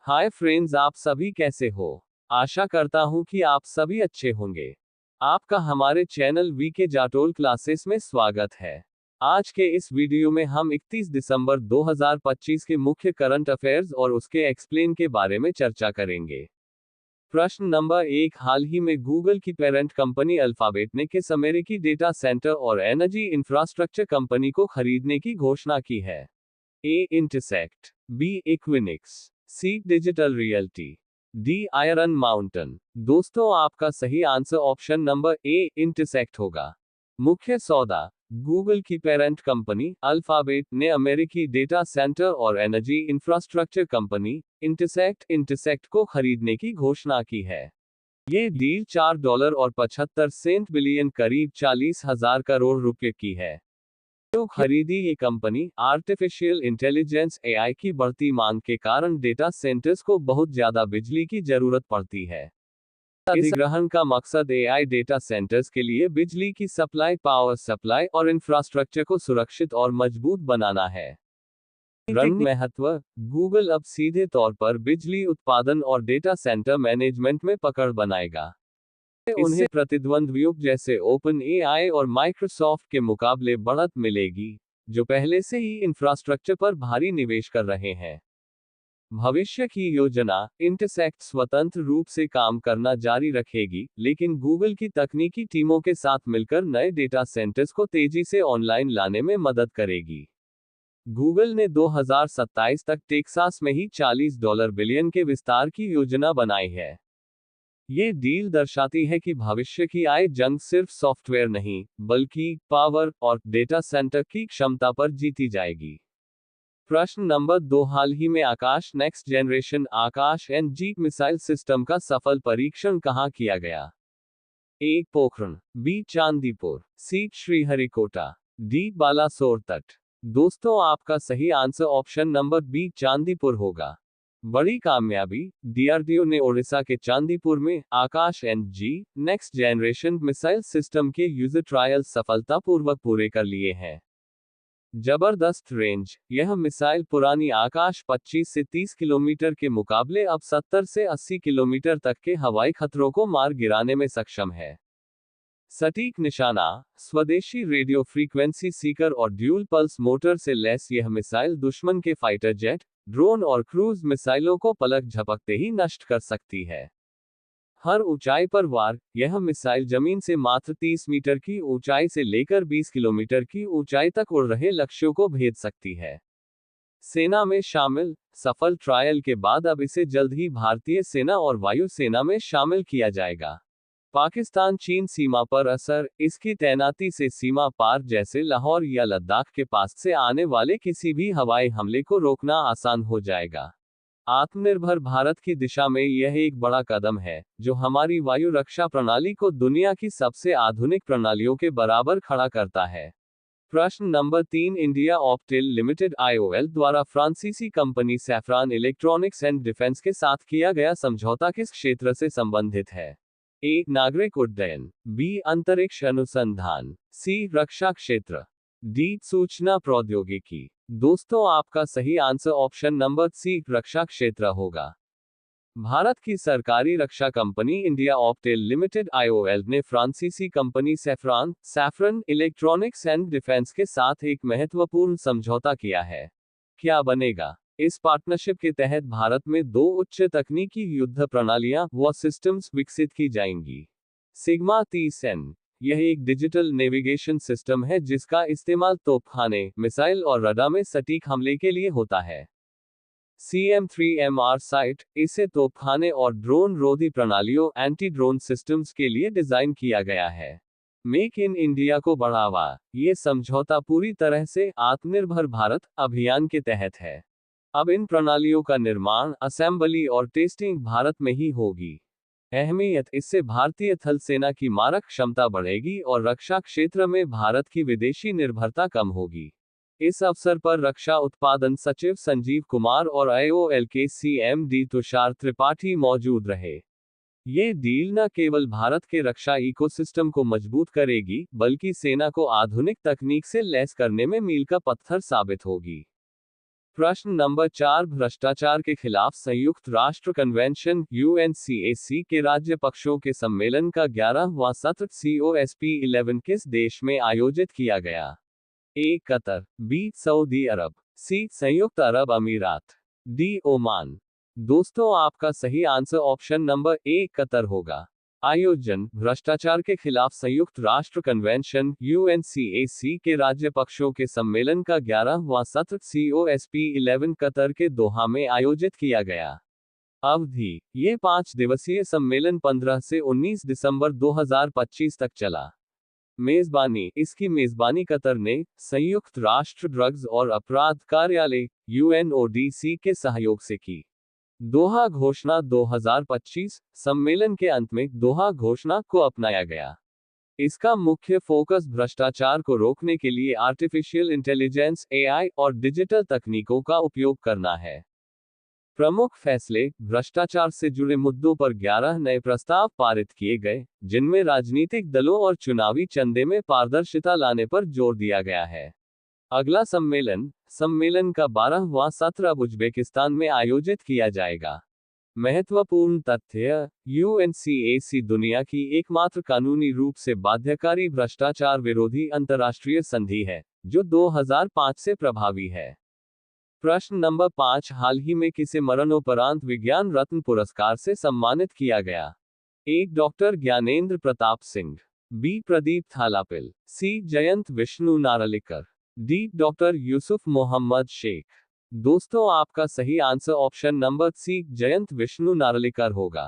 Hi friends, आप सभी कैसे हो। आशा करता हूँ कि आप सभी अच्छे होंगे। आपका हमारे चैनल वीके जाटोल क्लासेस में स्वागत है। आज के इस वीडियो में हम 31 दिसंबर 2025 के मुख्य करंट अफेयर्स और उसके एक्सप्लेन के बारे में चर्चा करेंगे। प्रश्न नंबर 1, हाल ही में गूगल की पेरेंट कंपनी अल्फाबेट ने किस अमेरिकी डेटा सेंटर और एनर्जी इंफ्रास्ट्रक्चर कंपनी को खरीदने की घोषणा की है? A Intersect, b Equinix, c Digital Realty, d Iron Mountain. दोस्तों, आपका सही answer option number a Intersect होगा। मुख्य सौदा, गूगल की पेरेंट कंपनी अल्फाबेट ने अमेरिकी डेटा सेंटर और एनर्जी इंफ्रास्ट्रक्चर कंपनी इंटरसेक्ट को खरीदने की घोषणा की है। ये डील $4.75 बिलियन करीब 40,000 करोड़ रुपए की है। जो खरीदी ये कंपनी आर्टिफिशियल इंटेलिजेंस एआई की बढ़ती मांग के कारण डेटा सेंटर्स को बहुत ज्यादा बिजली की जरूरत पड़ती है। अधिग्रहण का मकसद एआई डेटा सेंटर्स के लिए बिजली की सप्लाई, पावर सप्लाई और इंफ्रास्ट्रक्चर को सुरक्षित और मजबूत बनाना है। रणनीतिक महत्व, गूगल अब सीधे तौर पर बिजली उत्पादन और डेटा सेंटर मैनेजमेंट में पकड़ बनाएगा। उन्हें प्रतिद्वंद्वियों जैसे ओपन एआई और माइक्रोसॉफ्ट के मुकाबले बढ़त मिलेगी, जो पहले से ही इंफ्रास्ट्रक्चर पर भारी निवेश कर रहे हैं। भविष्य की योजना, इंटरसेक्ट स्वतंत्र रूप से काम करना जारी रखेगी, लेकिन गूगल की तकनीकी टीमों के साथ मिलकर नए डेटा सेंटर्स को तेजी से ऑनलाइन लाने में मदद करेगी। गूगल ने 2027 तक टेक्सास में ही $40 बिलियन के विस्तार की योजना बनाई है। ये डील दर्शाती है कि भविष्य की आय जंग सिर्फ सॉफ्टवेयर नहीं, बल्कि पावर और डेटा सेंटर की क्षमता पर जीती जाएगी। प्रश्न नंबर 2, हाल ही में Akash next generation Akash NG missile system का सफल परीक्षण कहाँ किया गया? A Pokhran, b Chandipur, c Sriharikota, d Balasore तट। दोस्तों, आपका सही answer option number b Chandipur होगा। बड़ी कामयाबी, डीआरडीओ ने ओडिशा के चांदीपुर में Akash NG next generation missile system के यूजर ट्रायल सफलतापूर्वक पूरे कर लिए हैं। जबरदस्त रेंज, यह मिसाइल पुरानी आकाश 25 से 30 किलोमीटर के मुकाबले अब 70 से 80 किलोमीटर तक के हवाई खतरों को मार गिराने में सक्षम है। सटीक निशाना, स्वदेशी रेडियो फ्रीक्वेंसी सीकर और ड्यूल पल्स मोटर से लैस यह मिसाइल दुश्मन के फाइटर जेट, ड्रोन और क्रूज मिसाइलों को पलक झपकते ही नष्ट कर सकती है। हर ऊंचाई पर वार, यह मिसाइल जमीन से मात्र 30 मीटर की ऊंचाई से लेकर 20 किलोमीटर की ऊंचाई तक उड़ रहे लक्ष्यों को भेद सकती है। सेना में शामिल, सफल ट्रायल के बाद अब इसे जल्द ही भारतीय सेना और वायु सेना में शामिल किया जाएगा। पाकिस्तान चीन सीमा पर असर, इसकी तैनाती से सीमा पार जैसे लाहौर या लद्दाख के पास से आने वाले किसी भी हवाई हमले को रोकना आसान हो जाएगा। आत्मनिर्भर भारत की दिशा में यह एक बड़ा कदम है, जो हमारी वायु रक्षा प्रणाली को दुनिया की सबसे आधुनिक प्रणालियों के बराबर खड़ा करता है। प्रश्न number 3, India Optel Limited IOL द्वारा फ्रांसीसी कंपनी सैफ्रॉन इलेक्ट्रॉनिक्स एंड डिफेंस के साथ किया गया समझौता किस क्षेत्र से संबंधित है? ए नागरिक उड्डयन, बी अंतरिक्ष अनुसंधान, सी रक्षा क्षेत्र, डी सूचना प्रौद्योगिकी। दोस्तों, आपका सही आंसर ऑप्शन नंबर सी रक्षा क्षेत्र होगा। भारत की सरकारी रक्षा कंपनी इंडिया ऑप्टेल लिमिटेड आईओएल ने फ्रांसीसी कंपनी सैफ्रॉन इलेक्ट्रॉनिक्स एंड डिफेंस के साथ एक महत्वपूर्ण समझौता किया है। क्या बनेगा? इस पार्टनरशिप के तहत भारत में 2 उच्च तकनीकी युद्ध प्रणालियां व सिस्टम्स विकसित की जाएंगी। सिग्मा 30N, यह एक डिजिटल नेविगेशन सिस्टम है जिसका इस्तेमाल तोपखाने, मिसाइल और रडार में सटीक हमले के लिए होता है। CM3MR साइट, इसे तोपखाने और ड्रोन रोधी प्रणालियों एंटी ड्रोन सिस्टम्स के लिए डिजाइन किया गया है। मेक इन इंडिया को बढ़ावा, ये समझौता पूरी तरह से आत्मनिर्भर भारत अभियान के तहत है। अब इन प्रणालियों का निर्माण, असेंबली और टेस्टिंग भारत में ही होगी। अहमियत, इससे भारतीय थल सेना की मारक क्षमता बढ़ेगी और रक्षा क्षेत्र में भारत की विदेशी निर्भरता कम होगी। इस अवसर पर रक्षा उत्पादन सचिव संजीव कुमार और आईओएल के CMD तुषार त्रिपाठी मौजूद रहे। ये डील न केवल भारत के रक्षा इकोसिस्टम को मजबूत करेगी, बल्कि सेना को आधुनिक तकनीक से लैस करने में मील का पत्थर साबित होगी। प्रश्न नंबर 4, भ्रष्टाचार के खिलाफ संयुक्त राष्ट्र कन्वेंशन UNCAC के राज्य पक्षों के सम्मेलन का 11वां सत्र COSP11 किस देश में आयोजित किया गया? ए कतर, बी सऊदी अरब, सी संयुक्त अरब अमीरात, डी ओमान। दोस्तों आपका सही आंसर ऑप्शन नंबर ए कतर होगा। आयोजन, भ्रष्टाचार के खिलाफ संयुक्त राष्ट्र कन्वेंशन UNCAC के राज्य पक्षों के सम्मेलन का 11वां सत्र COSP11 कतर के दोहा में आयोजित किया गया। अवधि, ये 5 दिवसीय सम्मेलन 15 से 19 दिसंबर 2025 तक चला। मेजबानी, इसकी मेजबानी कतर ने संयुक्त राष्ट्र ड्रग्स और अपराध कार्यालय UNODC के सहयोग से की। दोहा घोषणा 2025 सम्मेलन के अंत में दोहा घोषणा को अपनाया गया। इसका मुख्य फोकस भ्रष्टाचार को रोकने के लिए आर्टिफिशियल इंटेलिजेंस AI और डिजिटल तकनीकों का उपयोग करना है। प्रमुख फैसले, भ्रष्टाचार से जुड़े मुद्दों पर 11 नए प्रस्ताव पारित किए गए, जिनमें राजनीतिक दलों और चुनावी चंदे में पारदर्शिता लाने पर जोर दिया गया है। अगला सम्मेलन का 12वां सत्र अब उज्बेकिस्तान में आयोजित किया जाएगा। महत्वपूर्ण तथ्य, UNCAC दुनिया की एकमात्र कानूनी रूप से बाध्यकारी भ्रष्टाचार विरोधी अंतर्राष्ट्रीय संधि है, जो 2005 से प्रभावी है। प्रश्न नंबर 5, हाल ही में किसे मरणोपरांत विज्ञान रत्न पुरस्कार से सम्मानित किया गया? A doctor Gyanendra Pratap Singh, b Pradeep Thalappil, c Jayant Vishnu Narlikar, d doctor Yusuf Mohammad Shaikh. दोस्तों आपका सही answer option number c Jayant Vishnu Narlikar होगा।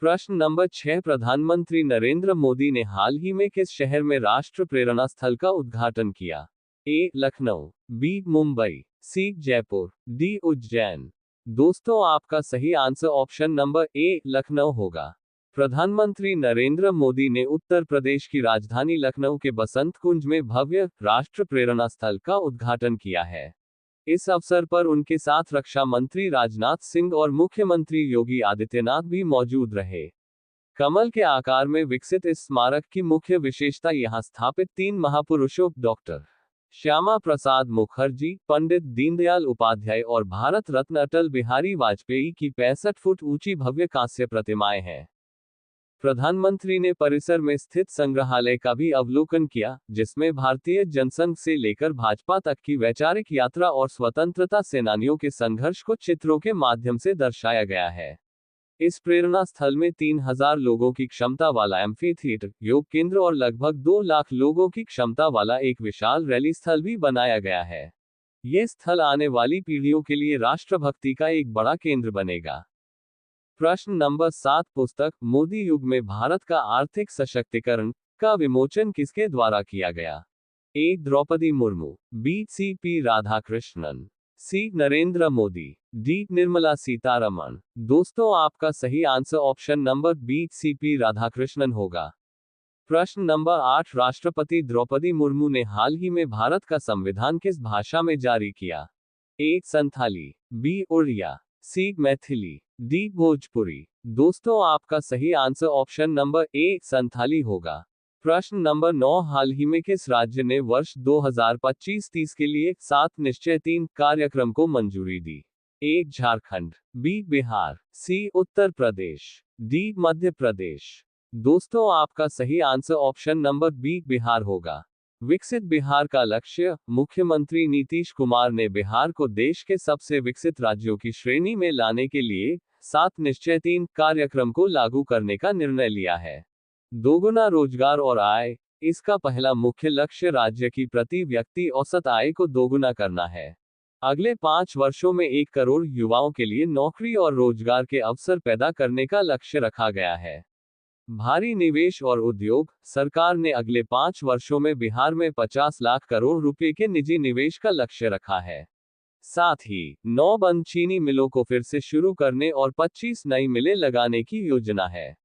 प्रश्न नंबर 6, प्रधानमंत्री नरेंद्र मोदी ने हाल ही में किस शहर में राष्ट्र प्रेरणा स्थल का उद्घाटन किया? ए लखनऊ, बी मुंबई, सी जयपुर, डी उज्जैन। दोस्तों आपका सही आंसर ऑप्शन नंबर ए लखनऊ होगा। प्रधानमंत्री नरेंद्र मोदी ने उत्तर प्रदेश की राजधानी लखनऊ के बसंत कुंज में भव्य राष्ट्र प्रेरणा स्थल का उद्घाटन किया है। इस अवसर पर उनके साथ रक्षा मंत्री राजनाथ सिंह और मुख्यमंत्री योगी आदित्यनाथ भी मौजूद रहे। कमल के आकार में विकसित इस स्मारक की मुख्य विशेषता यहां स्थापित 3 महापुरुषों डॉक्टर श्यामा प्रसाद मुखर्जी, पंडित दीनदयाल उपाध्याय और भारत रत्न अटल बिहारी वाजपेयी की 65 फुट ऊंची भव्य कांस्य प्रतिमाएं हैं। प्रधानमंत्री ने परिसर में स्थित संग्रहालय का भी अवलोकन किया, जिसमें भारतीय जनसंघ से लेकर भाजपा तक की वैचारिक यात्रा और स्वतंत्रता सेनानियों के संघर्ष को चित्रों के माध्यम से दर्शाया गया है। इस प्रेरणा स्थल में 3000 लोगों की क्षमता वाला एम्फी थिएटर, योग केंद्र और लगभग 2 लाख लोगों की क्षमता वाला एक विशाल रैली स्थल भी बनाया गया है। ये स्थल आने वाली पीढ़ियों के लिए राष्ट्रभक्ति का एक बड़ा केंद्र बनेगा। प्रश्न नंबर 7, पुस्तक मोदी युग में भारत का आर्थिक सशक्तिकरण का विमोचन किसके द्वारा किया गया? A Droupadi Murmu, B CP Radhakrishnan, C Narendra Modi, D Nirmala Sitharaman. दोस्तों आपका सही answer option number B CP Radhakrishnan होगा। प्रश्न नंबर 8, राष्ट्रपति द्रौपदी मुर्मू ने हाल ही में भारत का संविधान किस भाषा में जारी किया? ए संथाली, बी उड़िया, सी मैथिली, डी भोजपुरी। दोस्तों आपका सही आंसर ऑप्शन नंबर ए संथाली होगा। प्रश्न नंबर 9, हाल ही में किस राज्य ने वर्ष 2025-30 के लिए 7 निश्चय 3 कार्यक्रम को मंजूरी दी? A Jharkhand, B Bihar, C Uttar Pradesh, D Madhya Pradesh. दोस्तों आपका सही answer option number B Bihar होगा। विकसित बिहार का लक्ष्य, मुख्यमंत्री नीतीश कुमार ने बिहार को देश के सबसे विकसित राज्यों की श्रेणी में लाने के लिए 7 निश्चय 3 कार्यक्रम को लागू करने का निर्णय लिया है। दोगुना रोजगार और आय, इसका पहला मुख्य लक्ष्य राज्य की प्रति व्यक्ति औसत आय को दोगुना करना है। अगले 5 वर्षों में 1 करोड़ युवाओं के लिए नौकरी और रोजगार के अवसर पैदा करने का लक्ष्य रखा गया है। भारी निवेश और उद्योग, सरकार ने अगले 5 वर्षों में बिहार में 50 लाख करोड़ रुपए के निजी निवेश का लक्ष्य रखा है। साथ ही 9 बंद चीनी मिलों को फिर से शुरू करने और 25 नई मिलें लगाने की योजना है।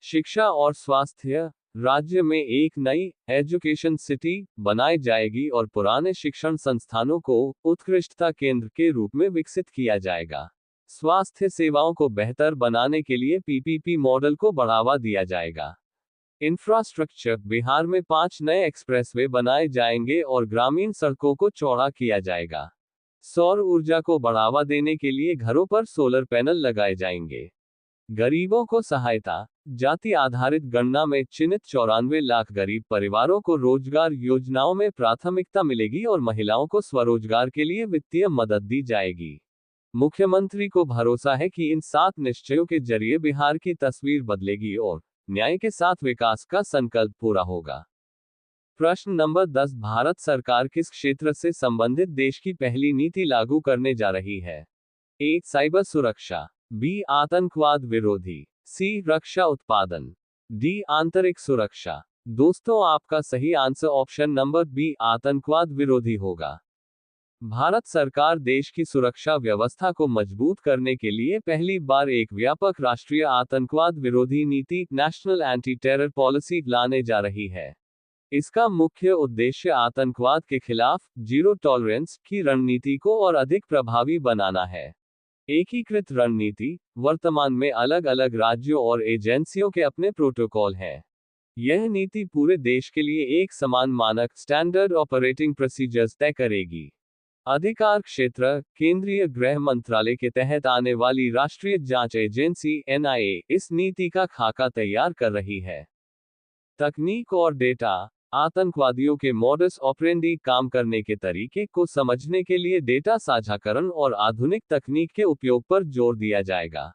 शिक्षा और स्वास्थ्य, राज्य में एक नई एजुकेशन सिटी बनाई जाएगी और पुराने शिक्षण संस्थानों को उत्कृष्टता केंद्र के रूप में विकसित किया जाएगा। स्वास्थ्य सेवाओं को बेहतर बनाने के लिए PPP मॉडल को बढ़ावा दिया जाएगा। इंफ्रास्ट्रक्चर, बिहार में 5 नए एक्सप्रेसवे बनाए जाएंगे और ग्रामीण सड़कों को चौड़ा किया जाएगा। सौर ऊर्जा को बढ़ावा देने के लिए घरों पर सोलर पैनल लगाए जाएंगे। गरीबों को सहायता। जाति आधारित गणना में चिन्हित 94 लाख गरीब परिवारों को रोजगार योजनाओं में प्राथमिकता मिलेगी और महिलाओं को स्वरोजगार के लिए वित्तीय मदद दी जाएगी। मुख्यमंत्री को भरोसा है कि इन 7 निश्चयों के जरिए बिहार की तस्वीर बदलेगी और न्याय के साथ विकास का संकल्प पूरा होगा। प्रश्न नंबर 10, भारत सरकार किस क्षेत्र से संबंधित देश की पहली नीति लागू करने जा रही है? ए. साइबर सुरक्षा, बी. आतंकवाद विरोधी, सी. रक्षा उत्पादन, डी. आंतरिक सुरक्षा। दोस्तों, आपका सही आंसर ऑप्शन नंबर बी आतंकवाद विरोधी होगा। भारत सरकार देश की सुरक्षा व्यवस्था को मजबूत करने के लिए पहली बार एक व्यापक राष्ट्रीय आतंकवाद विरोधी नीति नेशनल एंटी टेरर पॉलिसी लाने जा रही है। इसका मुख्य उद्देश्य आतंकवाद के खिलाफ जीरो टॉलरेंस की रणनीति को और अधिक प्रभावी बनाना है। एकीकृत रणनीति। वर्तमान में अलग अलग राज्यों और एजेंसियों के अपने प्रोटोकॉल हैं। यह नीति पूरे देश के लिए एक समान मानक स्टैंडर्ड ऑपरेटिंग प्रोसीजर्स तय करेगी। अधिकार क्षेत्र। केंद्रीय गृह मंत्रालय के तहत आने वाली राष्ट्रीय जांच एजेंसी NIA इस नीति का खाका तैयार कर रही है। तकनीक और डेटा। आतंकवादियों के मॉडस ऑपरेंडी काम करने के तरीके को समझने के लिए डेटा साझाकरण और आधुनिक तकनीक के उपयोग पर जोर दिया जाएगा।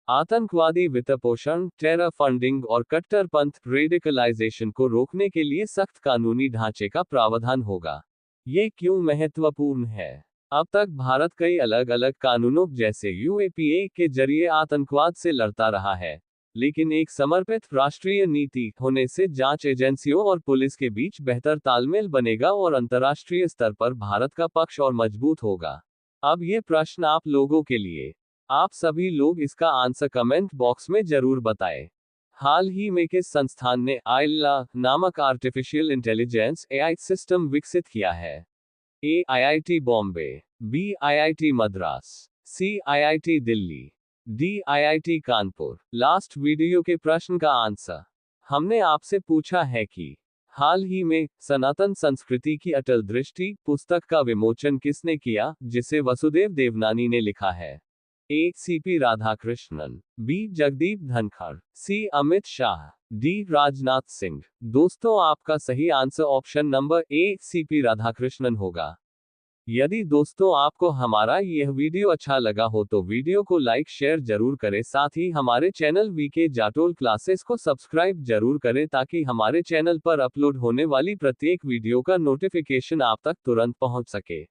आतंकवादी वित्तपोषण, टेरर फंडिंग और कट्टरपंथ रेडिकलाइजेशन को रोकने के लिए सख्त कानूनी ढांचे का प्रावधान होगा। ये क्यों महत्वपूर्ण है? अब तक भारत कई अलग अलग कानूनों जैसे UAPA के जरिए आतंकवाद से लड़ता रहा है, लेकिन एक समर्पित राष्ट्रीय नीति होने से जांच एजेंसियों और पुलिस के बीच बेहतर तालमेल बनेगा और अंतर्राष्ट्रीय स्तर पर भारत का पक्ष और मजबूत होगा। अब ये प्रश्न आप लोगों के लिए। आप सभी लोग इसका आंसर कमेंट बॉक्स में जरूर बताएं। हाल ही में किस संस्थान ने आइला नामक आर्टिफिशियल इंटेलिजेंस AI सिस्टम विकसित किया है? A. IIT Bombay, b. IIT Madras, c. IIT Delhi, d. IIT Kanpur. Last video के प्रश्न का आंसर हमने आपसे पूछा है कि हाल ही में सनातन संस्कृति की अटल दृष्टि पुस्तक का विमोचन किसने किया, जिसे वसुदेव देवनानी ने लिखा है? A. CP Radhakrishnan, b. Jagdeep Dhankhar, c. Amit Shah, d. Rajnath Singh. दोस्तों, आपका सही answer option number a CP Radhakrishnan होगा। यदि दोस्तों आपको हमारा यह वीडियो अच्छा लगा हो तो वीडियो को लाइक शेयर जरूर करें, साथ ही हमारे चैनल VK जाटोल क्लासेस को सब्सक्राइब जरूर करें ताकि हमारे चैनल पर अपलोड होने वाली प्रत्येक वीडियो का नोटिफिकेशन आप तक तुरंत पहुंच सके।